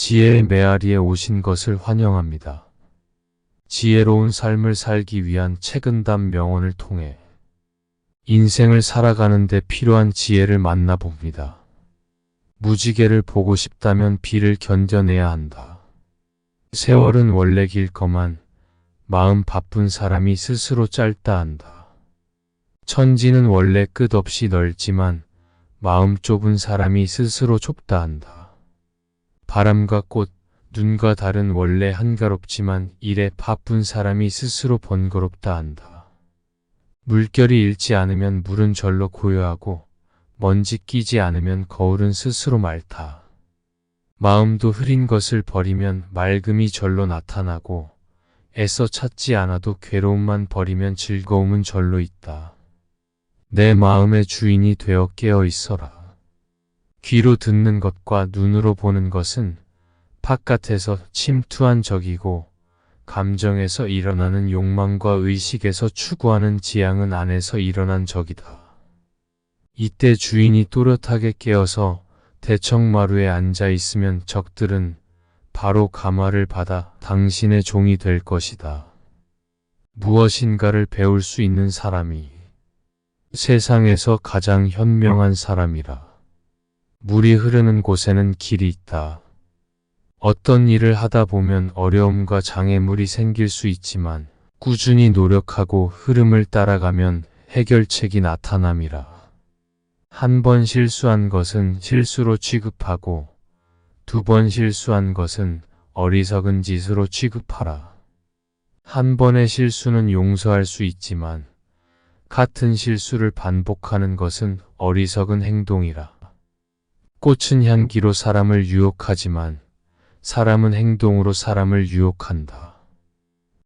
지혜의 메아리에 오신 것을 환영합니다. 지혜로운 삶을 살기 위한 책은담 명언을 통해 인생을 살아가는 데 필요한 지혜를 만나봅니다. 무지개를 보고 싶다면 비를 견뎌내야 한다. 세월은 원래 길거만 마음 바쁜 사람이 스스로 짧다 한다. 천지는 원래 끝없이 넓지만 마음 좁은 사람이 스스로 좁다 한다. 바람과 꽃, 눈과 달은 원래 한가롭지만 일에 바쁜 사람이 스스로 번거롭다 한다. 물결이 잃지 않으면 물은 절로 고요하고 먼지 끼지 않으면 거울은 스스로 맑다. 마음도 흐린 것을 버리면 맑음이 절로 나타나고 애써 찾지 않아도 괴로움만 버리면 즐거움은 절로 있다. 내 마음의 주인이 되어 깨어 있어라. 귀로 듣는 것과 눈으로 보는 것은 바깥에서 침투한 적이고 감정에서 일어나는 욕망과 의식에서 추구하는 지향은 안에서 일어난 적이다. 이때 주인이 또렷하게 깨어서 대청마루에 앉아 있으면 적들은 바로 감화를 받아 당신의 종이 될 것이다. 무엇인가를 배울 수 있는 사람이 세상에서 가장 현명한 사람이라. 물이 흐르는 곳에는 길이 있다. 어떤 일을 하다 보면 어려움과 장애물이 생길 수 있지만 꾸준히 노력하고 흐름을 따라가면 해결책이 나타남이라. 한 번 실수한 것은 실수로 취급하고 두 번 실수한 것은 어리석은 짓으로 취급하라. 한 번의 실수는 용서할 수 있지만 같은 실수를 반복하는 것은 어리석은 행동이라. 꽃은 향기로 사람을 유혹하지만 사람은 행동으로 사람을 유혹한다.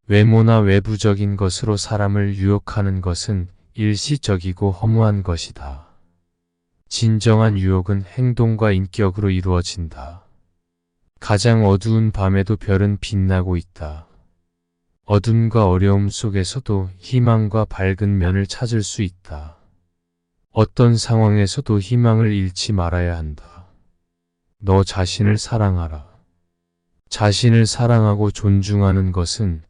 외모나 외부적인 것으로 사람을 유혹하는 것은 일시적이고 허무한 것이다. 진정한 유혹은 행동과 인격으로 이루어진다. 가장 어두운 밤에도 별은 빛나고 있다. 어둠과 어려움 속에서도 희망과 밝은 면을 찾을 수 있다. 어떤 상황에서도 희망을 잃지 말아야 한다. 너 자신을 사랑하라. 자신을 사랑하고 존중하는 것은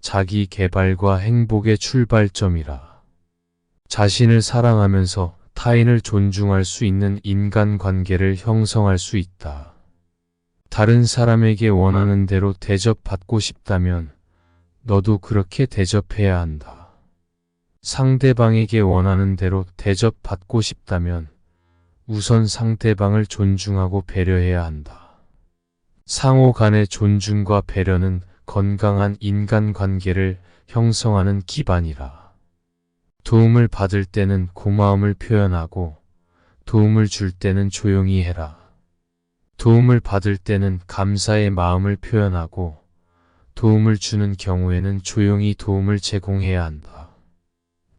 자기 개발과 행복의 출발점이라. 자신을 사랑하면서 타인을 존중할 수 있는 인간관계를 형성할 수 있다. 다른 사람에게 원하는 대로 대접받고 싶다면 너도 그렇게 대접해야 한다. 상대방에게 원하는 대로 대접받고 싶다면 우선 상대방을 존중하고 배려해야 한다. 상호 간의 존중과 배려는 건강한 인간관계를 형성하는 기반이라. 도움을 받을 때는 고마움을 표현하고 도움을 줄 때는 조용히 해라. 도움을 받을 때는 감사의 마음을 표현하고 도움을 주는 경우에는 조용히 도움을 제공해야 한다.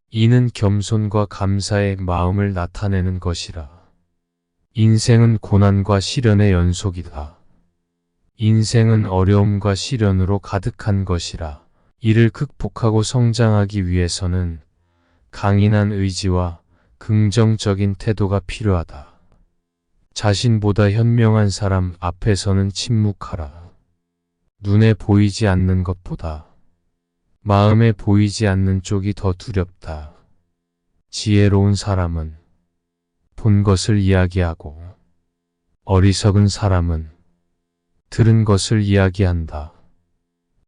이는 겸손과 감사의 마음을 나타내는 것이라. 인생은 고난과 시련의 연속이다. 인생은 어려움과 시련으로 가득한 것이라. 이를 극복하고 성장하기 위해서는 강인한 의지와 긍정적인 태도가 필요하다. 자신보다 현명한 사람 앞에서는 침묵하라. 눈에 보이지 않는 것보다 마음에 보이지 않는 쪽이 더 두렵다. 지혜로운 사람은 본 것을 이야기하고 어리석은 사람은 들은 것을 이야기한다.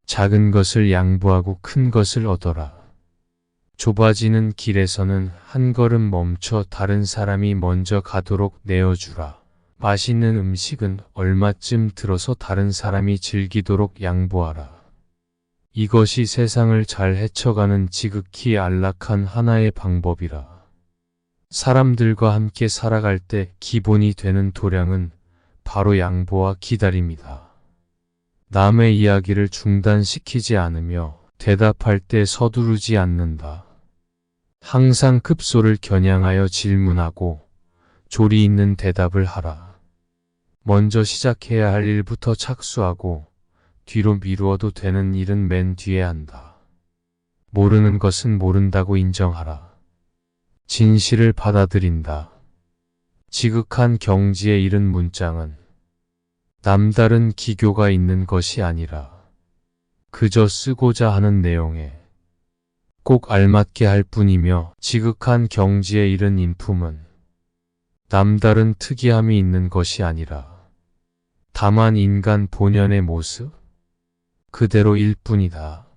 작은 것을 양보하고 큰 것을 얻어라. 좁아지는 길에서는 한 걸음 멈춰 다른 사람이 먼저 가도록 내어주라. 맛있는 음식은 얼마쯤 들어서 다른 사람이 즐기도록 양보하라. 이것이 세상을 잘 헤쳐가는 지극히 안락한 하나의 방법이라. 사람들과 함께 살아갈 때 기본이 되는 도량은 바로 양보와 기다림이다. 남의 이야기를 중단시키지 않으며 대답할 때 서두르지 않는다. 항상 급소를 겨냥하여 질문하고 조리 있는 대답을 하라. 먼저 시작해야 할 일부터 착수하고 뒤로 미루어도 되는 일은 맨 뒤에 한다. 모르는 것은 모른다고 인정하라. 진실을 받아들인다. 지극한 경지에 이른 문장은 남다른 기교가 있는 것이 아니라 그저 쓰고자 하는 내용에 꼭 알맞게 할 뿐이며 지극한 경지에 이른 인품은 남다른 특이함이 있는 것이 아니라 다만 인간 본연의 모습 그대로일 뿐이다.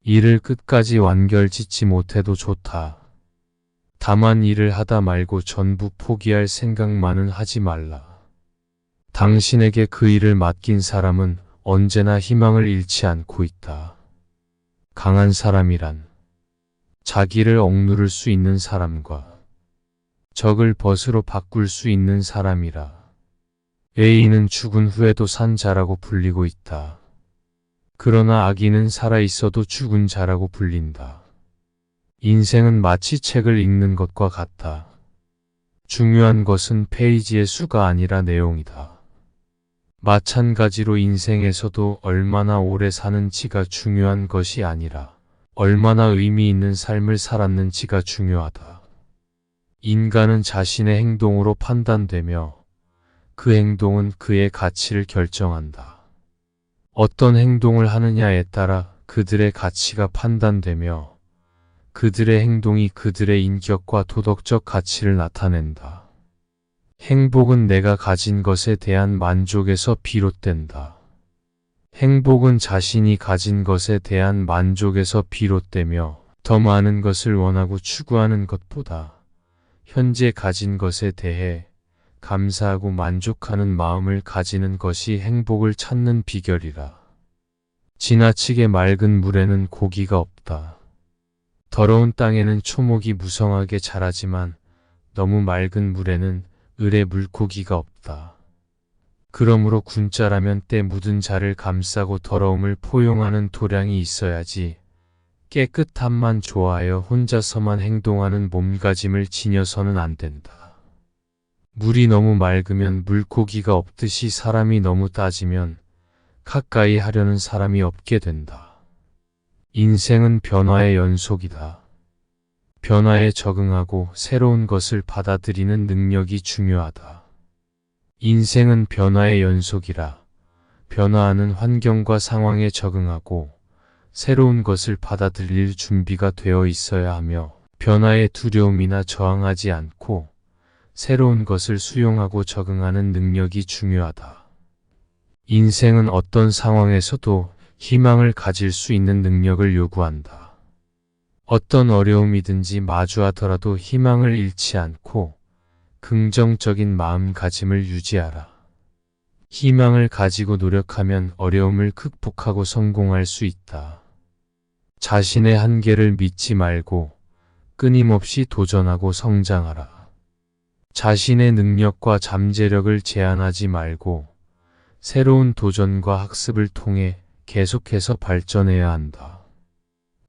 일을 끝까지 완결짓지 못해도 좋다. 다만 일을 하다 말고 전부 포기할 생각만은 하지 말라. 당신에게 그 일을 맡긴 사람은 언제나 희망을 잃지 않고 있다. 강한 사람이란 자기를 억누를 수 있는 사람과 적을 벗으로 바꿀 수 있는 사람이라. A는 죽은 후에도 산 자라고 불리고 있다. 그러나 악인은 살아있어도 죽은 자라고 불린다. 인생은 마치 책을 읽는 것과 같다. 중요한 것은 페이지의 수가 아니라 내용이다. 마찬가지로 인생에서도 얼마나 오래 사는지가 중요한 것이 아니라 얼마나 의미 있는 삶을 살았는지가 중요하다. 인간은 자신의 행동으로 판단되며 그 행동은 그의 가치를 결정한다. 어떤 행동을 하느냐에 따라 그들의 가치가 판단되며 그들의 행동이 그들의 인격과 도덕적 가치를 나타낸다. 행복은 내가 가진 것에 대한 만족에서 비롯된다. 행복은 자신이 가진 것에 대한 만족에서 비롯되며 더 많은 것을 원하고 추구하는 것보다 현재 가진 것에 대해 감사하고 만족하는 마음을 가지는 것이 행복을 찾는 비결이라. 지나치게 맑은 물에는 고기가 없다. 더러운 땅에는 초목이 무성하게 자라지만 너무 맑은 물에는 을의 물고기가 없다. 그러므로 군자라면 때 묻은 자를 감싸고 더러움을 포용하는 도량이 있어야지 깨끗함만 좋아하여 혼자서만 행동하는 몸가짐을 지녀서는 안 된다. 물이 너무 맑으면 물고기가 없듯이 사람이 너무 따지면 가까이 하려는 사람이 없게 된다. 인생은 변화의 연속이다. 변화에 적응하고 새로운 것을 받아들이는 능력이 중요하다. 인생은 변화의 연속이라 변화하는 환경과 상황에 적응하고 새로운 것을 받아들일 준비가 되어 있어야 하며 변화에 두려움이나 저항하지 않고 새로운 것을 수용하고 적응하는 능력이 중요하다. 인생은 어떤 상황에서도 희망을 가질 수 있는 능력을 요구한다. 어떤 어려움이든지 마주하더라도 희망을 잃지 않고 긍정적인 마음가짐을 유지하라. 희망을 가지고 노력하면 어려움을 극복하고 성공할 수 있다. 자신의 한계를 믿지 말고 끊임없이 도전하고 성장하라. 자신의 능력과 잠재력을 제한하지 말고 새로운 도전과 학습을 통해 계속해서 발전해야 한다.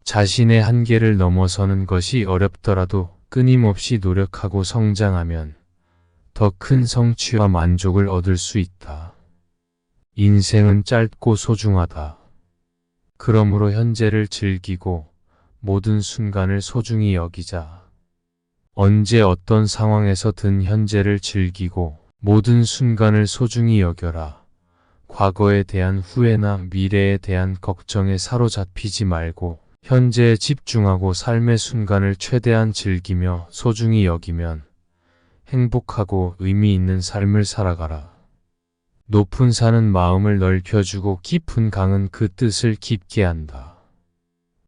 자신의 한계를 넘어서는 것이 어렵더라도 끊임없이 노력하고 성장하면 더 큰 성취와 만족을 얻을 수 있다. 인생은 짧고 소중하다. 그러므로 현재를 즐기고 모든 순간을 소중히 여기자. 언제 어떤 상황에서든 현재를 즐기고 모든 순간을 소중히 여겨라. 과거에 대한 후회나 미래에 대한 걱정에 사로잡히지 말고 현재에 집중하고 삶의 순간을 최대한 즐기며 소중히 여기면 행복하고 의미 있는 삶을 살아가라. 높은 산은 마음을 넓혀주고 깊은 강은 그 뜻을 깊게 한다.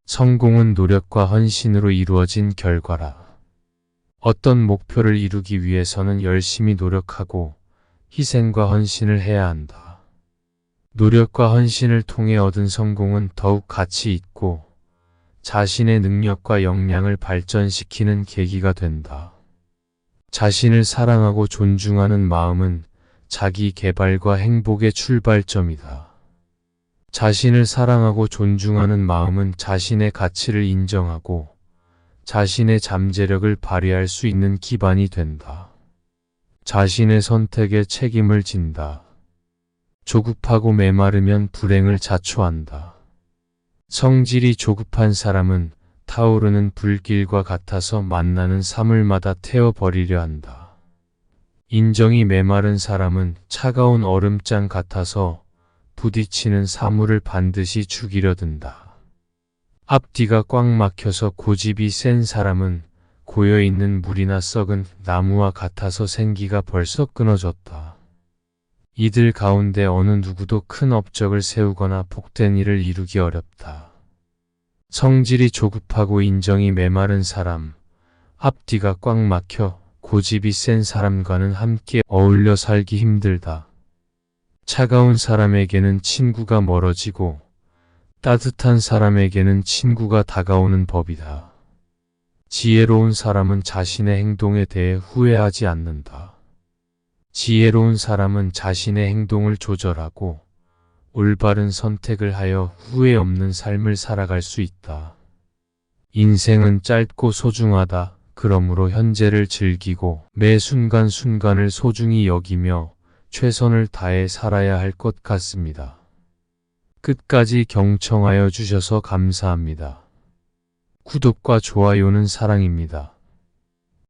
성공은 노력과 헌신으로 이루어진 결과라. 어떤 목표를 이루기 위해서는 열심히 노력하고 희생과 헌신을 해야 한다. 노력과 헌신을 통해 얻은 성공은 더욱 가치 있고 자신의 능력과 역량을 발전시키는 계기가 된다. 자신을 사랑하고 존중하는 마음은 자기 개발과 행복의 출발점이다. 자신을 사랑하고 존중하는 마음은 자신의 가치를 인정하고 자신의 잠재력을 발휘할 수 있는 기반이 된다. 자신의 선택에 책임을 진다. 조급하고 메마르면 불행을 자초한다. 성질이 조급한 사람은 타오르는 불길과 같아서 만나는 사물마다 태워버리려 한다. 인정이 메마른 사람은 차가운 얼음장 같아서 부딪히는 사물을 반드시 죽이려 든다. 앞뒤가 꽉 막혀서 고집이 센 사람은 고여있는 물이나 썩은 나무와 같아서 생기가 벌써 끊어졌다. 이들 가운데 어느 누구도 큰 업적을 세우거나 복된 일을 이루기 어렵다. 성질이 조급하고 인정이 메마른 사람, 앞뒤가 꽉 막혀 고집이 센 사람과는 함께 어울려 살기 힘들다. 차가운 사람에게는 친구가 멀어지고 따뜻한 사람에게는 친구가 다가오는 법이다. 지혜로운 사람은 자신의 행동에 대해 후회하지 않는다. 지혜로운 사람은 자신의 행동을 조절하고 올바른 선택을 하여 후회 없는 삶을 살아갈 수 있다. 인생은 짧고 소중하다. 그러므로 현재를 즐기고 매 순간순간을 소중히 여기며 최선을 다해 살아야 할 것 같습니다. 끝까지 경청하여 주셔서 감사합니다. 구독과 좋아요는 사랑입니다.